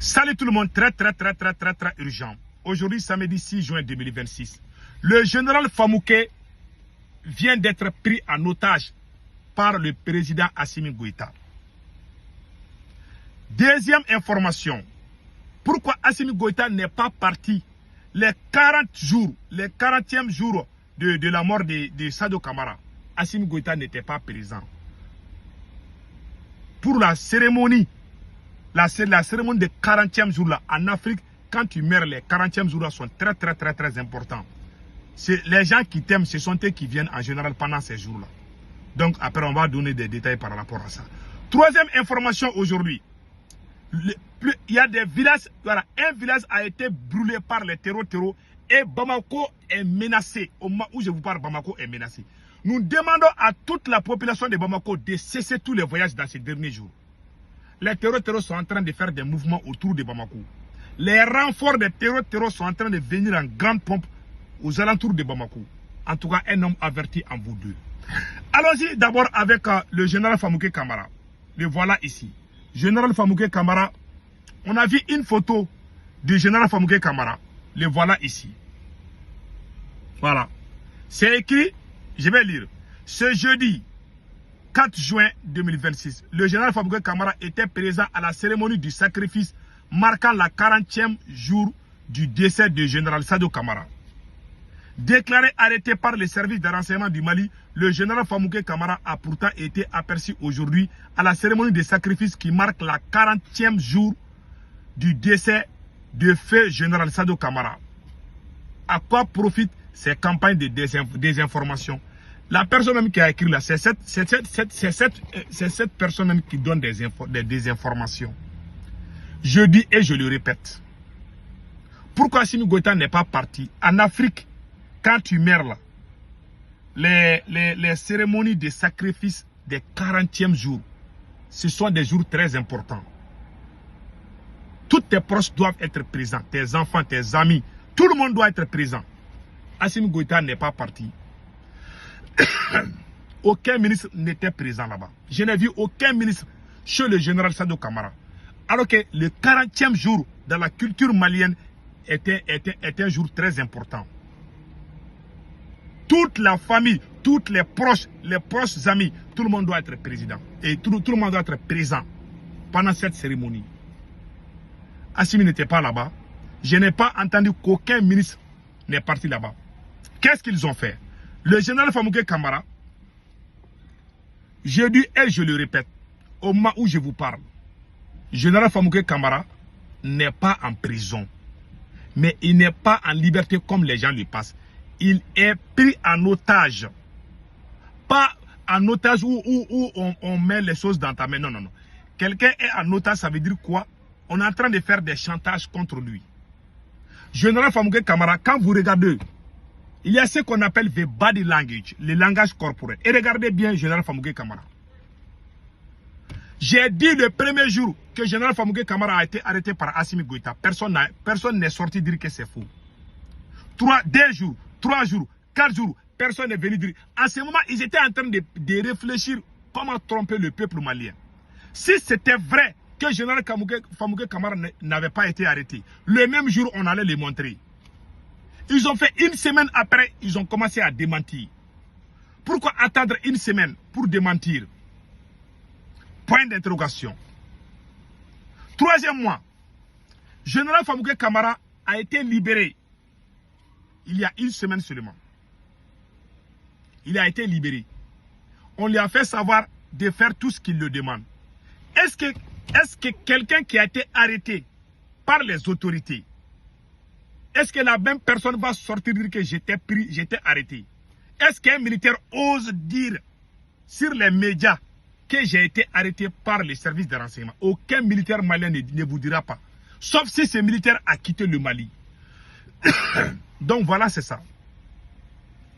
Salut tout le monde, très urgent. Aujourd'hui, samedi 6 juin 2026, le général Famouké vient d'être pris en otage par le président Assimi Goïta. Deuxième information, pourquoi Assimi Goïta n'est pas parti les 40 jours, les 40e jour de la mort de Sadio Kamara? Assimi Goïta n'était pas présent pour la cérémonie. La cérémonie de 40e jour là en Afrique, quand tu meurs, les 40e jours là sont très importants. Les gens qui t'aiment, ce sont eux qui viennent en général pendant ces jours là. Donc après on va donner des détails par rapport à ça. Troisième information aujourd'hui, il y a des villages, voilà, un village a été brûlé par les terreaux et Bamako est menacé. Au moment où je vous parle, Bamako est menacé. Nous demandons à toute la population de Bamako de cesser tous les voyages dans ces derniers jours. Les terreaux sont en train de faire des mouvements autour de Bamako. Les renforts des terreaux sont en train de venir en grande pompe aux alentours de Bamako. En tout cas, un homme averti en vous deux. Allons-y d'abord avec le général Famouké Kamara. Le voilà ici. Général Famouké Kamara, on a vu une photo du général Famouké Kamara. Le voilà ici. Voilà. C'est écrit, je vais lire. Ce jeudi 4 juin 2026, le général Famouké Kamara était présent à la cérémonie du sacrifice marquant la 40e jour du décès du général Sadio Kamara. Déclaré arrêté par les services de renseignement du Mali, le général Famouké Kamara a pourtant été aperçu aujourd'hui à la cérémonie de sacrifice qui marque la 40e jour du décès de feu général Sadio Kamara. À quoi profitent ces campagnes de désinformation? La personne même qui a écrit là, c'est cette personne même qui donne des désinformations. Je dis et je le répète. Pourquoi Assimi Goïta n'est pas parti? En Afrique, quand tu meurs là, les cérémonies de sacrifice des 40e jours, ce sont des jours très importants. Tous tes proches doivent être présents, tes enfants, tes amis, tout le monde doit être présent. Assimi Goïta n'est pas parti. Aucun ministre n'était présent là-bas. Je n'ai vu aucun ministre chez le général Sadio Kamara. Alors que le 40e jour dans la culture malienne était un jour très important. Toute la famille, tous les proches amis, tout le monde doit être président. Et tout le monde doit être présent pendant cette cérémonie. Assimi n'était pas là-bas. Je n'ai pas entendu qu'aucun ministre n'est parti là-bas. Qu'est-ce qu'ils ont fait? Le général Famouké Kamara, je dis et je le répète, au moment où je vous parle, le général Famouké Kamara n'est pas en prison, mais il n'est pas en liberté comme les gens le passent. Il est pris en otage. Pas en otage où on met les choses dans ta main. Non. Quelqu'un est en otage, ça veut dire quoi? On est en train de faire des chantages contre lui. Général Famouké Kamara, quand vous regardez, il y a ce qu'on appelle the body language, le langage corporel. Et regardez bien Général Famouké Kamara. J'ai dit le premier jour que Général Famouké Kamara a été arrêté par Assimi Goïta. Personne n'est sorti dire que c'est faux. 2 jours, 3 jours, 4 jours, personne n'est venu dire. En ce moment, ils étaient en train de réfléchir comment tromper le peuple malien. Si c'était vrai que Général Famouké Kamara n'avait pas été arrêté, le même jour, on allait les montrer. Ils ont fait une semaine après, ils ont commencé à démentir. Pourquoi attendre une semaine pour démentir? Point d'interrogation. Troisième mois, Général Famouké Kamara a été libéré il y a une semaine seulement. Il a été libéré. On lui a fait savoir de faire tout ce qu'il le demande. Est-ce que quelqu'un qui a été arrêté par les autorités, est-ce que la même personne va sortir dire que j'étais arrêté? Est-ce qu'un militaire ose dire sur les médias que j'ai été arrêté par les services de renseignement? Aucun militaire malien ne vous dira pas. Sauf si ce militaire a quitté le Mali. Donc voilà, c'est ça.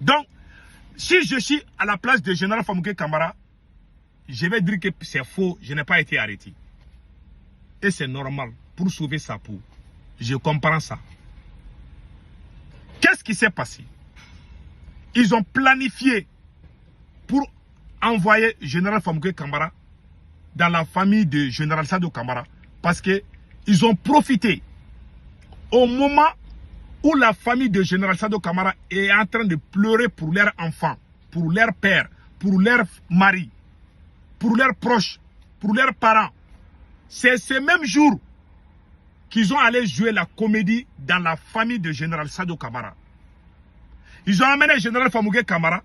Donc, si je suis à la place de général Famouké Kamara, je vais dire que c'est faux, je n'ai pas été arrêté. Et c'est normal pour sauver sa peau. Je comprends ça. Qu'est-ce qui s'est passé? Ils ont planifié pour envoyer général Famouké Kamara dans la famille de général Sadio Kamara parce que Ils ont profité au moment où la famille de Général Sado Camara est en train de pleurer pour leurs enfants, pour leur père, pour leur mari, pour leurs proches, pour leurs parents. C'est ce même jour qu'ils ont allé jouer la comédie dans la famille de Général Sado Camara. Ils ont amené le Général Famougué Camara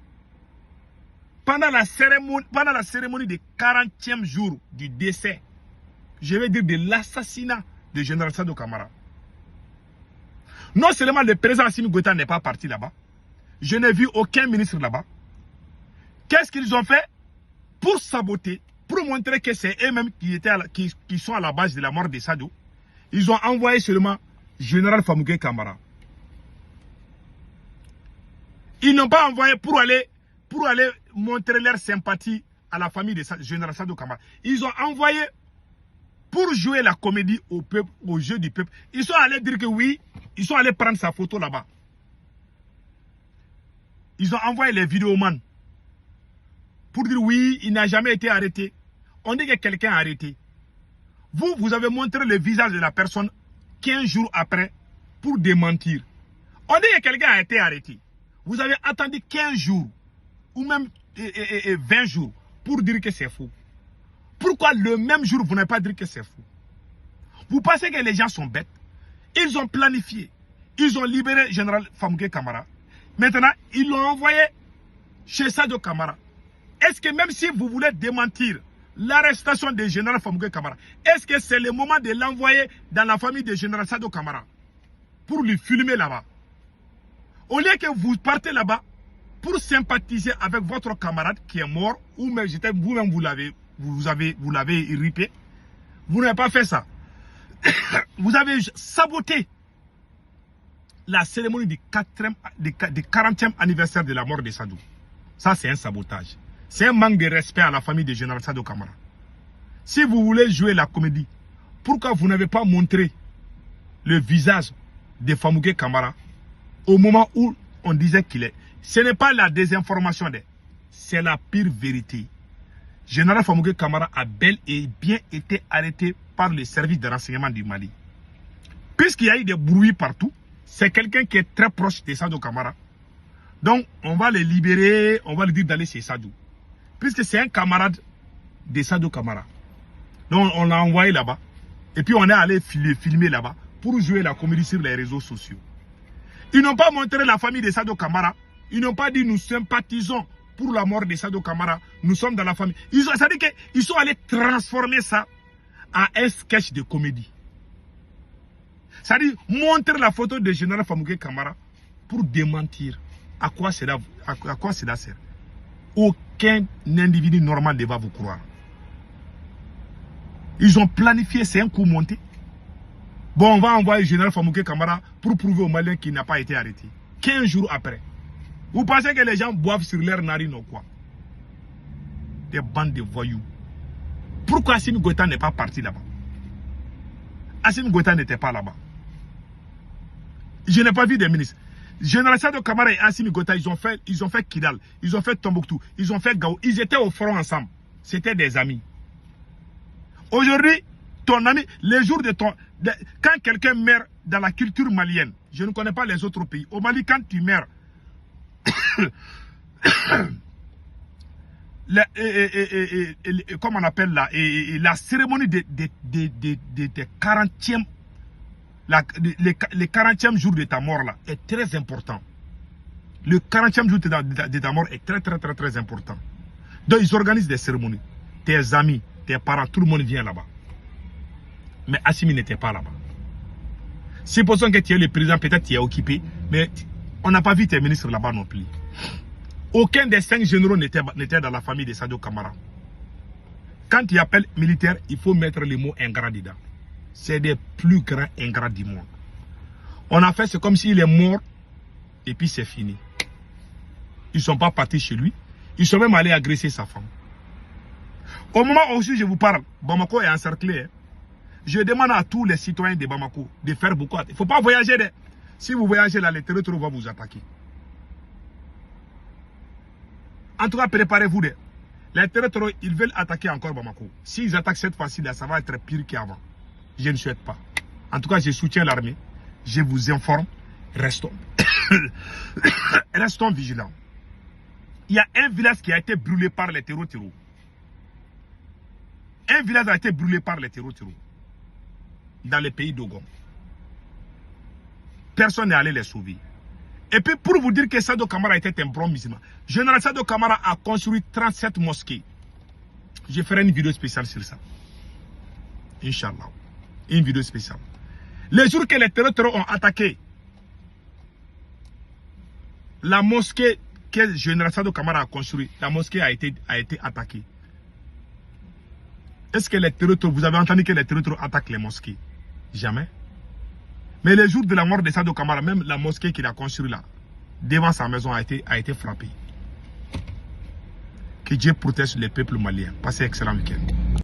pendant la cérémonie du 40e jour du décès, je vais dire de l'assassinat de Général Sado Camara. Non seulement le président Assimi Goïta n'est pas parti là-bas, je n'ai vu aucun ministre là-bas. Qu'est-ce qu'ils ont fait pour saboter, pour montrer que c'est eux-mêmes qui sont à la base de la mort de Sado? Ils ont envoyé seulement Général Famougué Camara. Ils n'ont pas envoyé pour aller montrer leur sympathie à la famille de Général Sado Camara. Ils ont envoyé pour jouer la comédie au peuple, au jeu du peuple. Ils sont allés dire que oui, ils sont allés prendre sa photo là-bas. Ils ont envoyé les vidéomans pour dire oui, il n'a jamais été arrêté. On dit que quelqu'un a arrêté. Vous avez montré le visage de la personne 15 jours après pour démentir. On dit que quelqu'un a été arrêté. Vous avez attendu 15 jours ou même 20 jours pour dire que c'est faux. Pourquoi le même jour vous n'avez pas dit que c'est faux? Vous pensez que les gens sont bêtes? Ils ont planifié. Ils ont libéré le général Famougué Camara. Maintenant, ils l'ont envoyé chez Sado Camara. Est-ce que même si vous voulez démentir l'arrestation du général Famougué Camara, est-ce que c'est le moment de l'envoyer dans la famille du général Sado Camara pour lui filmer là-bas? Au lieu que vous partez là-bas pour sympathiser avec votre camarade qui est mort, ou même vous-même vous l'avez irrité, vous n'avez pas fait ça. Vous avez saboté la cérémonie du 40e anniversaire de la mort de Sado. Ça, c'est un sabotage. C'est un manque de respect à la famille de Général Sado Camara. Si vous voulez jouer la comédie, pourquoi vous n'avez pas montré le visage de Famougué Camara au moment où on disait qu'il est? Ce n'est pas la désinformation, c'est la pire vérité. Général Famougué Camara a bel et bien été arrêté par le service de renseignement du Mali. Puisqu'il y a eu des bruits partout, c'est quelqu'un qui est très proche de Sado Camara. Donc, on va le libérer, on va lui dire d'aller chez Sado. Puisque c'est un camarade de Sado Camara. Donc, on l'a envoyé là-bas. Et puis, on est allé filmer là-bas pour jouer la comédie sur les réseaux sociaux. Ils n'ont pas montré la famille de Sado Camara. Ils n'ont pas dit nous sympathisons pour la mort de Sado Camara. Nous sommes dans la famille. C'est-à-dire qu'ils sont allés transformer ça en un sketch de comédie. C'est-à-dire montrer la photo de général Famougué Camara pour démentir. À quoi cela sert? Aucun individu normal ne va vous croire. Ils ont planifié, c'est un coup monté. Bon, on va envoyer le général Famougué Camara pour prouver aux Maliens qu'il n'a pas été arrêté. 15 jours après. Vous pensez que les gens boivent sur leur narine ou quoi? Des bandes de voyous. Pourquoi Assimi Goïta n'est pas parti là-bas? Assimi Goïta n'était pas là-bas. Je n'ai pas vu des ministres. Général Sado Camara et Assimi Goïta, ils ont fait Kidal, ils ont fait Tombouctou, ils ont fait Gao. Ils étaient au front ensemble. C'était des amis. Aujourd'hui, ton ami, les jours de ton... quand quelqu'un meurt dans la culture malienne, je ne connais pas les autres pays. Au Mali, quand tu meurs, comment on appelle là, la cérémonie des 40e, les 40e jours de ta mort là est très important. Le 40e jour de ta mort est très important. Donc ils organisent des cérémonies. Tes amis, tes parents, tout le monde vient là-bas. Mais Assimi n'était pas là-bas. Supposons que tu es le président, peut-être tu es occupé, mais on n'a pas vu tes ministres là-bas non plus. Aucun des 5 généraux n'était dans la famille de Sado Camara. Quand tu appelles militaire, il faut mettre le mot ingrat dedans. C'est des plus grands ingrats du monde. On a fait, c'est comme s'il est mort, et puis c'est fini. Ils ne sont pas partis chez lui. Ils sont même allés agresser sa femme. Au moment où je vous parle, Bamako est encerclé. Hein. Je demande à tous les citoyens de Bamako de faire beaucoup. Il ne faut pas voyager. Si vous voyagez là, les terroristes vont vous attaquer. En tout cas, préparez-vous. Les terroristes, ils veulent attaquer encore Bamako. S'ils attaquent cette fois-ci, ça va être pire qu'avant. Je ne souhaite pas. En tout cas, je soutiens l'armée. Je vous informe. Restons. Restons vigilants. Il y a un village qui a été brûlé par les terreaux. Un village a été brûlé par les terreaux. Dans le pays d'Ogon. Personne n'est allé les sauver. Et puis pour vous dire que Sado Kamara était un bon musulman, Général Sado Kamara a construit 37 mosquées. Je ferai une vidéo spéciale sur ça. Inch'Allah. Une vidéo spéciale. Les jours que les terroristes ont attaqué la mosquée que Général Sado Kamara a construite, la mosquée a été attaquée. Est-ce que les terroristes, vous avez entendu que les terroristes attaquent les mosquées? Jamais. Mais le jour de la mort de Sado Kamara, même la mosquée qu'il a construite là, devant sa maison a été frappée. Que Dieu protège le peuple malien. Passez un excellent week-end.